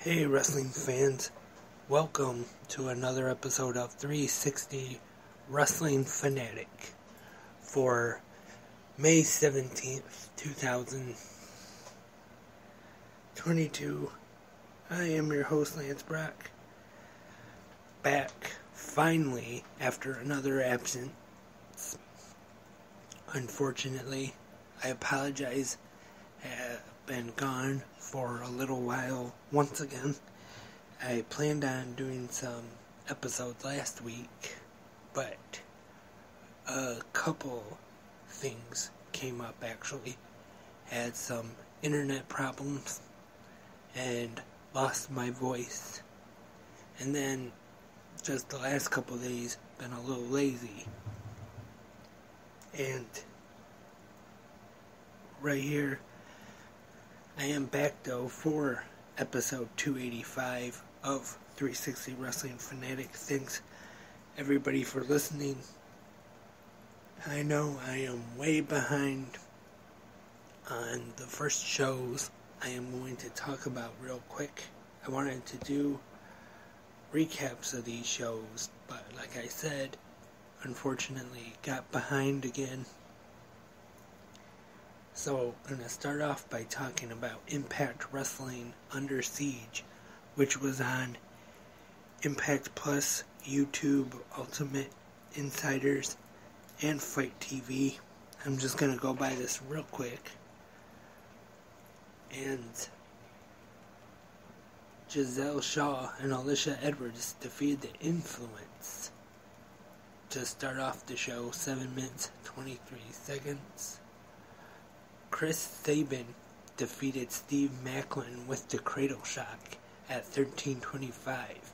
Hey wrestling fans, welcome to another episode of 360 Wrestling Fanatic for May 17th, 2022. I am your host, Lance Brock, back finally after another absence. Unfortunately, I apologize. Have been gone for a little while once again. I planned on doing some episodes last week, but a couple things came up actually. Had some internet problems and lost my voice. And then just the last couple of days been a little lazy. And right here I am back though for episode 285 of 360 Wrestling Fanatic. Thanks everybody for listening. I know I am way behind on the first shows I am going to talk about real quick. I wanted to do recaps of these shows, but like I said, unfortunately got behind again. So, I'm going to start off by talking about Impact Wrestling Under Siege, which was on Impact Plus, YouTube, Ultimate Insiders, and Fight TV. I'm just going to go by this real quick. And Giselle Shaw and Alicia Edwards defeated the Influence to start off the show, 7 minutes, 23 seconds. Chris Sabin defeated Steve Macklin with the Cradle Shock at 13:25.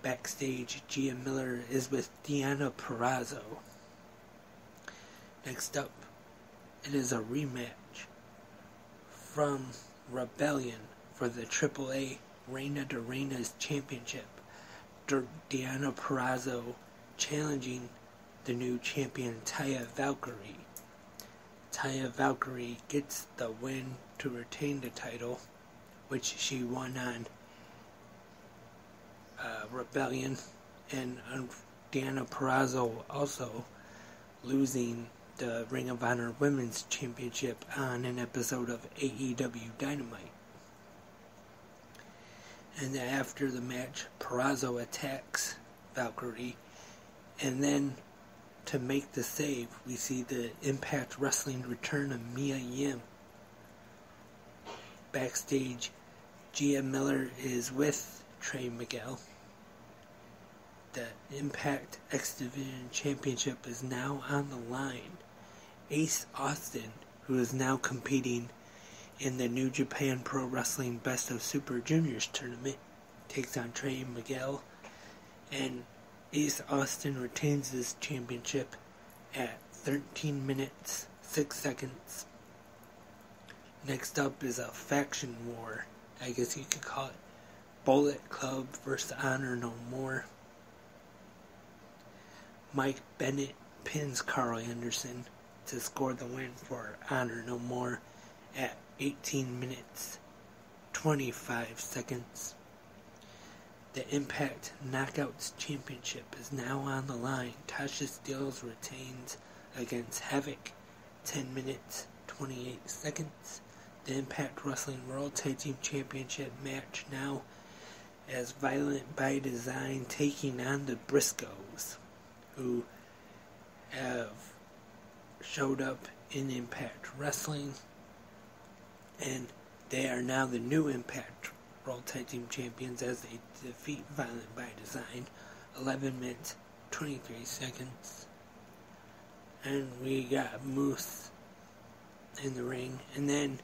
Backstage, Gia Miller is with Deonna Purrazzo. Next up, it is a rematch from Rebellion for the AAA Reina de Reinas Championship. Deonna Purrazzo challenging the new champion Taya Valkyrie. Taya Valkyrie gets the win to retain the title, which she won on Rebellion, and Deonna Purrazzo also losing the Ring of Honor Women's Championship on an episode of AEW Dynamite. And after the match, Purrazzo attacks Valkyrie, and then to make the save, we see the Impact Wrestling return of Mia Yim. Backstage, Gia Miller is with Trey Miguel. The Impact X Division Championship is now on the line. Ace Austin, who is now competing in the New Japan Pro Wrestling Best of Super Juniors tournament, takes on Trey Miguel, and Ace Austin retains this championship at 13 minutes, 6 seconds. Next up is a faction war. I guess you could call it Bullet Club versus Honor No More. Mike Bennett pins Carl Anderson to score the win for Honor No More at 18 minutes, 25 seconds. The Impact Knockouts Championship is now on the line. Tasha Steelz retains against Havoc, 10 minutes, 28 seconds. The Impact Wrestling World Tag Team Championship match now as Violent by Design taking on the Briscoes, who have showed up in Impact Wrestling, and they are now the new Impact World Tag Team Champions as they defeat Violent by Design. 11 minutes, 23 seconds. And we got Moose in the ring. And then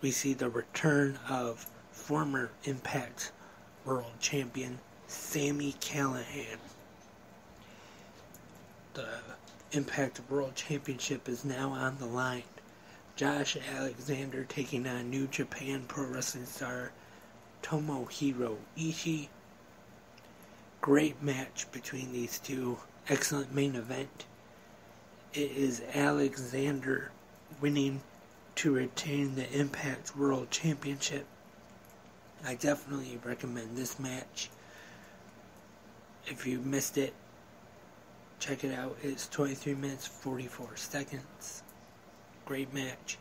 we see the return of former Impact World Champion Sami Callihan. The Impact World Championship is now on the line. Josh Alexander taking on New Japan Pro Wrestling star Tomohiro Ishii. Great match between these two. Excellent main event. It is Alexander winning to retain the Impact World Championship I definitely recommend this match. If you missed it, check it out. It's 23 minutes 44 seconds. Great match.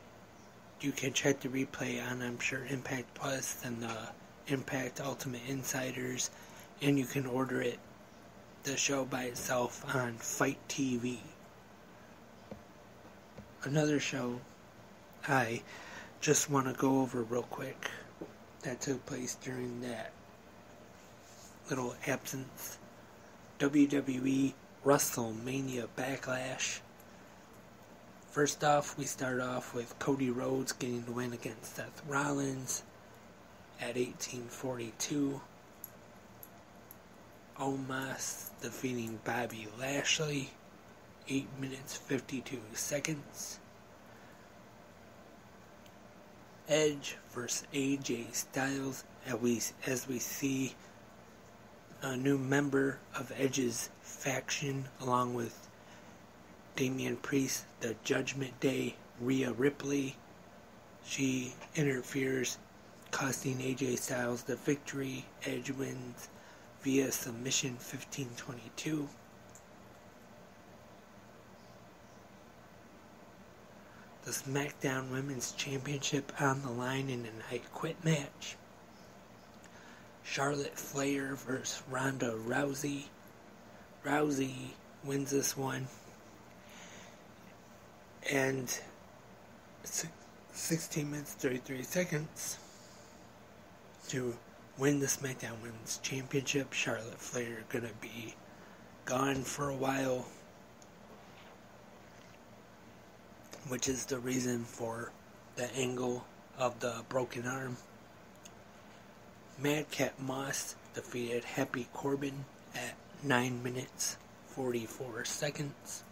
You can check the replay on, I'm sure, Impact Plus and the Impact Ultimate Insiders, and you can order it, the show by itself, on Fight TV. Another show I just want to go over real quick that took place during that little absence. WWE Wrestlemania Backlash. First off, we start off with Cody Rhodes getting the win against Seth Rollins at 18:42. Omos defeating Bobby Lashley, 8 minutes 52 seconds. Edge versus AJ Styles, as we see a new member of Edge's faction, along with Damian Priest, the Judgment Day, Rhea Ripley. She interferes, costing AJ Styles the victory. Edge wins via submission 15-22. The SmackDown Women's Championship on the line in an I Quit match. Charlotte Flair versus Ronda Rousey. Rousey wins this one. And 16 minutes 33 seconds to win the SmackDown Women's Championship. Charlotte Flair gonna be gone for a while, which is the reason for the angle of the broken arm. Madcap Moss defeated Happy Corbin at 9 minutes 44 seconds.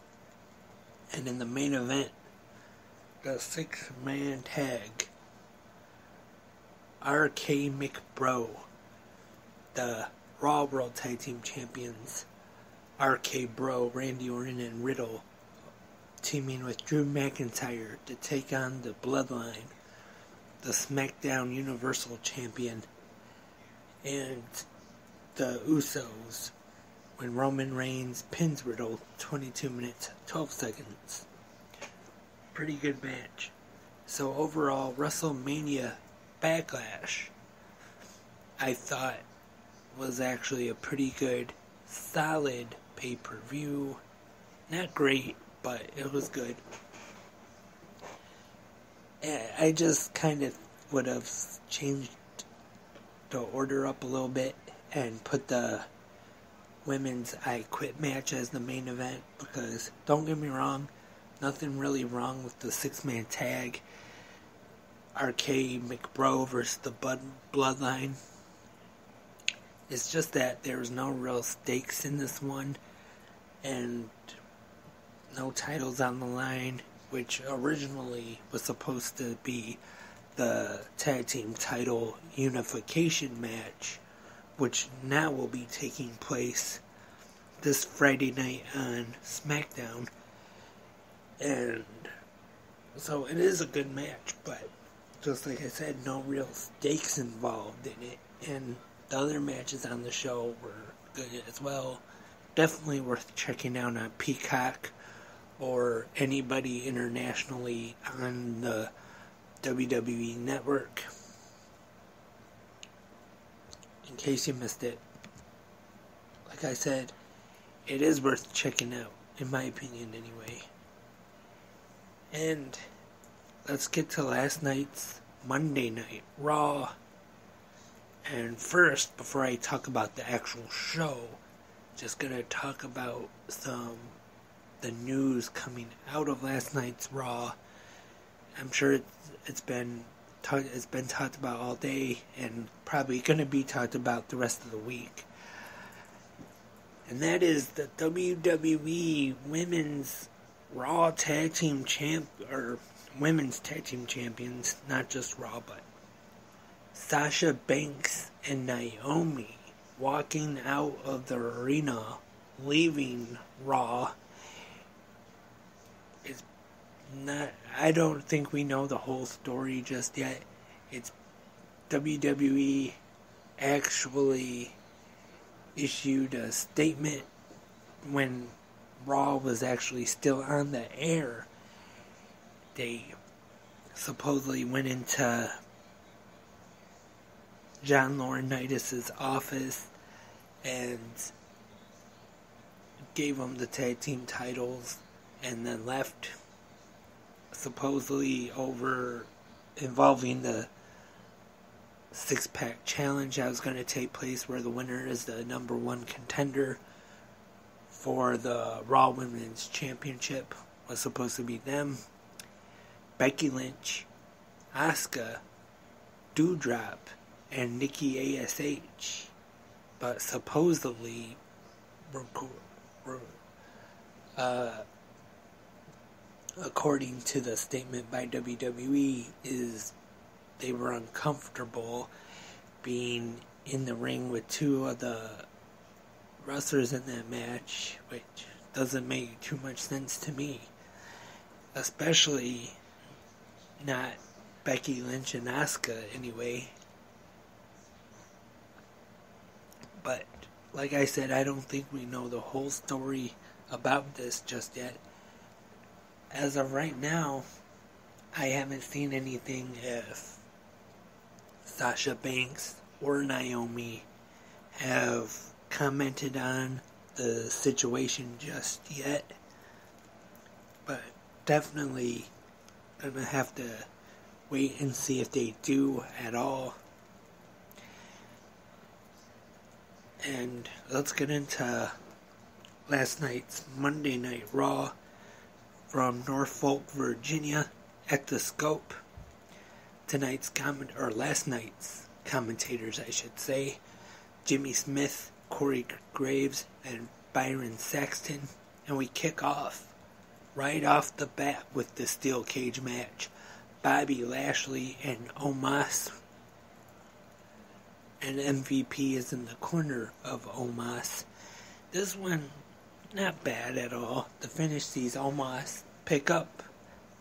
And in the main event, the 6-man tag, RK McBro, the Raw World Tag Team Champions, RK Bro, Randy Orton, and Riddle, teaming with Drew McIntyre to take on the Bloodline, the SmackDown Universal Champion, and the Usos, when Roman Reigns pins Riddle 22 minutes 12 seconds. Pretty good match. So overall, WrestleMania Backlash, I thought, was actually a pretty good, solid pay-per-view. Not great, but it was good. I just kind of would have changed the order up a little bit and put the women's I Quit match as the main event, because don't get me wrong, nothing really wrong with the 6-man tag, RK McBro versus the Bloodline. It's just that there's no real stakes in this one, and no titles on the line, which originally was supposed to be the tag team title unification match, which now will be taking place this Friday night on SmackDown. And so it is a good match, but just like I said, no real stakes involved in it. And the other matches on the show were good as well. Definitely worth checking out on Peacock or anybody internationally on the WWE Network, in case you missed it. Like I said, it is worth checking out, in my opinion anyway. And let's get to last night's Monday Night Raw. And first, before I talk about the actual show, just gonna talk about the news coming out of last night's Raw. I'm sure it's been talked about all day, and probably going to be talked about the rest of the week. And that is the WWE Women's Raw Tag Team Women's Tag Team Champions, not just Raw, but Sasha Banks and Naomi walking out of the arena, leaving Raw. I don't think we know the whole story just yet. It's WWE actually issued a statement when Raw was actually still on the air. They supposedly went into John Laurinaitis' office and gave him the tag team titles and then left, supposedly over involving the six-pack challenge that was going to take place, where the winner is the number one contender for the Raw Women's Championship. Was supposed to be them, Becky Lynch, Asuka, Doudrop, and Nikki ASH. But supposedly, according to the statement by WWE, is they were uncomfortable being in the ring with two of the wrestlers in that match, which doesn't make too much sense to me. Especially not Becky Lynch and Asuka anyway. But like I said, I don't think we know the whole story about this just yet. As of right now, I haven't seen anything if Sasha Banks or Naomi have commented on the situation just yet. But definitely gonna have to wait and see if they do at all. And let's get into last night's Monday Night Raw from Norfolk, Virginia at the Scope. Last night's commentators, I should say, Jimmy Smith, Corey Graves, and Byron Saxton. And we kick off right off the bat with the steel cage match. Bobby Lashley and Omos. And MVP is in the corner of Omos. This one, not bad at all. The finish sees Omos pick up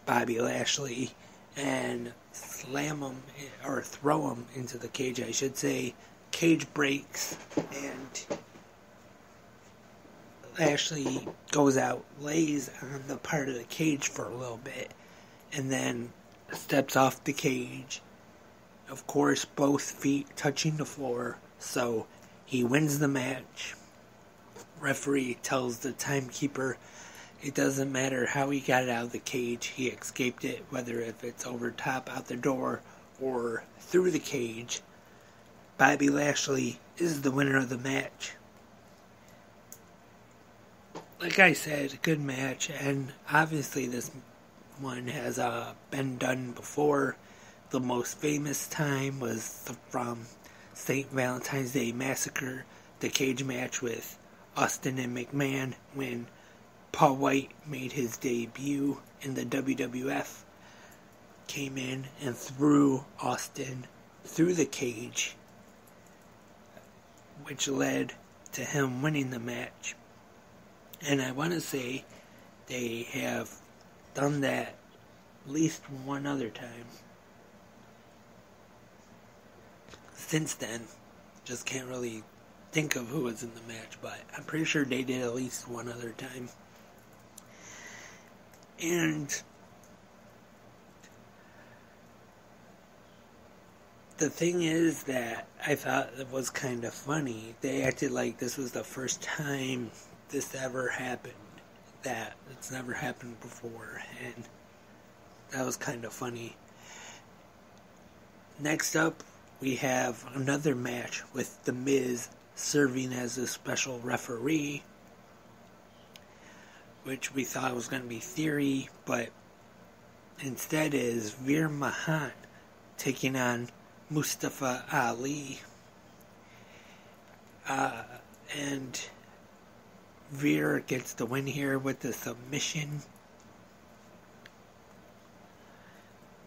Bobby Lashley and slam him, or throw him into the cage, I should say. Cage breaks, and Lashley goes out, lays on the part of the cage for a little bit, and then steps off the cage. Of course, both feet touching the floor, so he wins the match. Referee tells the timekeeper it doesn't matter how he got out of the cage, he escaped it, whether if it's over top, out the door, or through the cage. Bobby Lashley is the winner of the match. Like I said, good match, and obviously this one has been done before. The most famous time was from St. Valentine's Day Massacre, the cage match with Austin and McMahon, when Paul White made his debut in the WWF, came in and threw Austin through the cage, which led to him winning the match. And I want to say they have done that at least one other time since then. Just can't really think of who was in the match, but I'm pretty sure they did at least one other time. And the thing is that I thought it was kind of funny. They acted like this was the first time this ever happened, that it's never happened before, and that was kind of funny. Next up, we have another match with The Miz serving as a special referee, which we thought was going to be Theory, but instead is Veer Mahan taking on Mustafa Ali. And Veer gets the win here with the submission.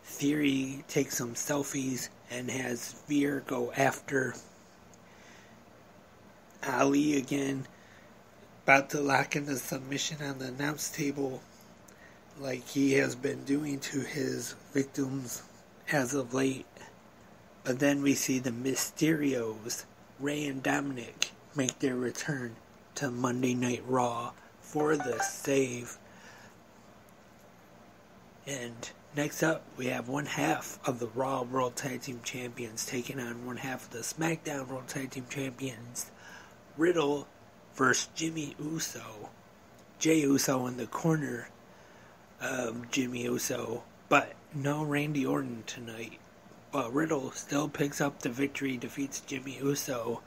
Theory takes some selfies and has Veer go after Ali again, about to lock in the submission on the announce table like he has been doing to his victims as of late. But then we see the Mysterios, Ray and Dominic, make their return to Monday Night Raw for the save. And next up, we have one half of the Raw World Tag Team Champions taking on one half of the SmackDown World Tag Team Champions, Riddle versus Jimmy Uso. Jey Uso in the corner of Jimmy Uso, but no Randy Orton tonight. But Riddle still picks up the victory, defeats Jimmy Uso.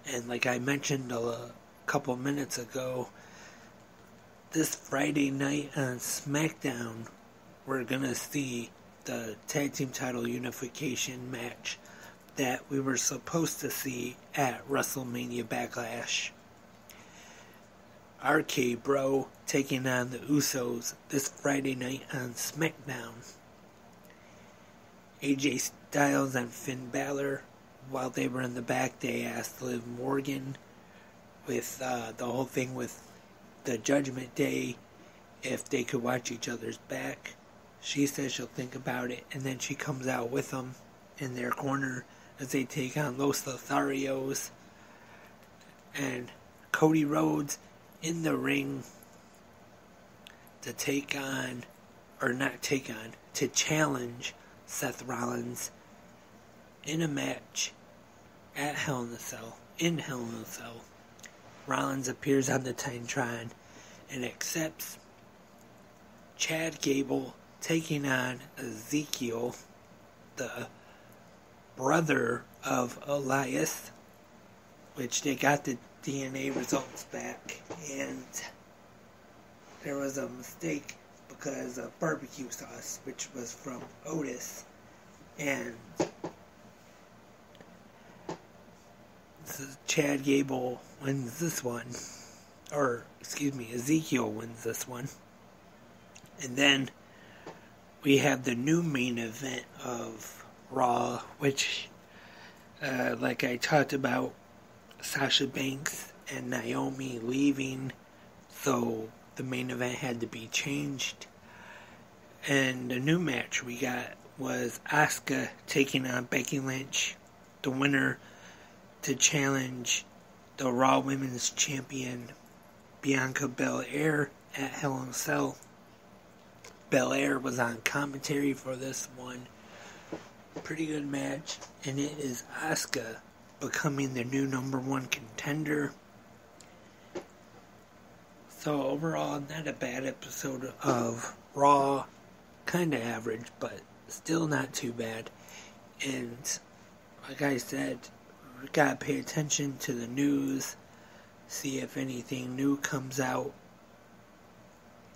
And like I mentioned a couple minutes ago, this Friday night on SmackDown, we're going to see the tag team title unification match that we were supposed to see at Wrestlemania Backlash. RK Bro taking on the Usos this Friday night on SmackDown. AJ Styles and Finn Balor, while they were in the back, they asked Liv Morgan with the whole thing with the Judgment Day if they could watch each other's back. She says she'll think about it, and then she comes out with them in their corner as they take on Los Lotharios. And Cody Rhodes in the ring to to challenge Seth Rollins in a match at Hell in a Cell. Rollins appears on the Titantron and accepts Chad Gable taking on Ezekiel, the brother of Elias, which they got the DNA results back, and there was a mistake because of barbecue sauce, which was from Otis, and Chad Gable wins this one, Ezekiel wins this one. And then we have the new main event of Raw, which, like I talked about, Sasha Banks and Naomi leaving, so the main event had to be changed. And the new match we got was Asuka taking on Becky Lynch, the winner, to challenge the Raw Women's Champion Bianca Belair at Hell in a Cell. Belair was on commentary for this one. Pretty good match, and it is Asuka becoming the new #1 contender. So overall, not a bad episode of Raw. Kinda average, but still not too bad. And like I said, we gotta pay attention to the news, see if anything new comes out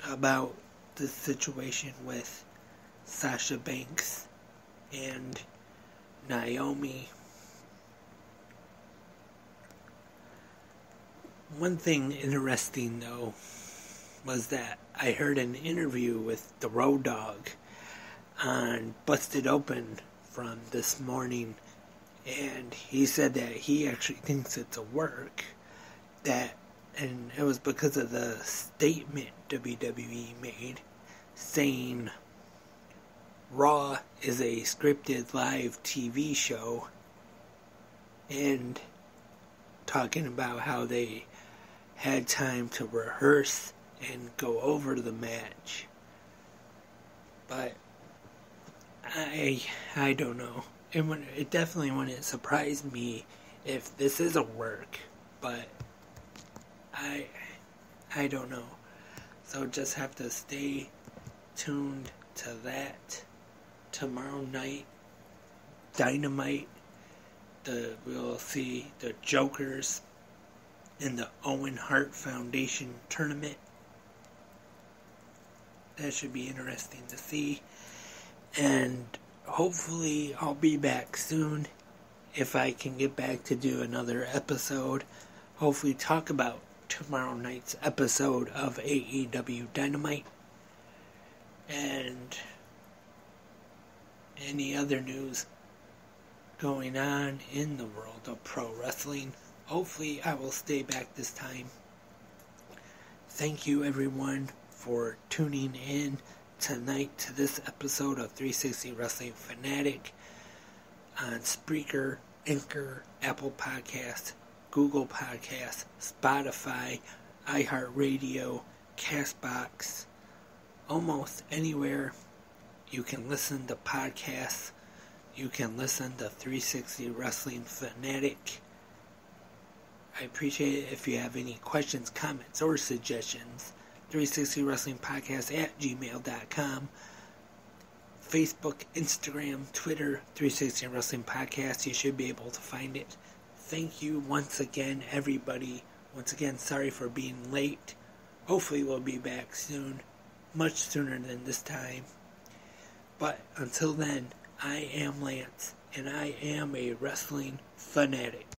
about the situation with Sasha Banks and Naomi. One thing interesting, though, was that I heard an interview with the Road Dogg on Busted Open from this morning, and he said that he actually thinks it's a work, and it was because of the statement WWE made saying Raw is a scripted live TV show, and talking about how they had time to rehearse and go over the match. But I don't know. It definitely wouldn't surprise me if this is a work, but I don't know. So just have to stay tuned to that. Tomorrow night, Dynamite, we'll see the Jokers in the Owen Hart Foundation tournament. That should be interesting to see. And hopefully I'll be back soon if I can get back to do another episode. Hopefully talk about tomorrow night's episode of AEW Dynamite and any other news going on in the world of pro wrestling. Hopefully I will stay back this time. Thank you everyone for tuning in tonight to this episode of 360 Wrestling Fanatic. on Spreaker, Anchor, Apple Podcasts, Google Podcasts, Spotify, iHeartRadio, CastBox, almost anywhere you can listen to podcasts. You can listen to 360 Wrestling Fanatic. I appreciate it if you have any questions, comments, or suggestions. 360 Wrestling Podcast at gmail.com. Facebook, Instagram, Twitter, 360 Wrestling Podcast. You should be able to find it. Thank you once again, everybody. Once again, sorry for being late. Hopefully we'll be back soon. Much sooner than this time. But until then, I am Lance, and I am a wrestling fanatic.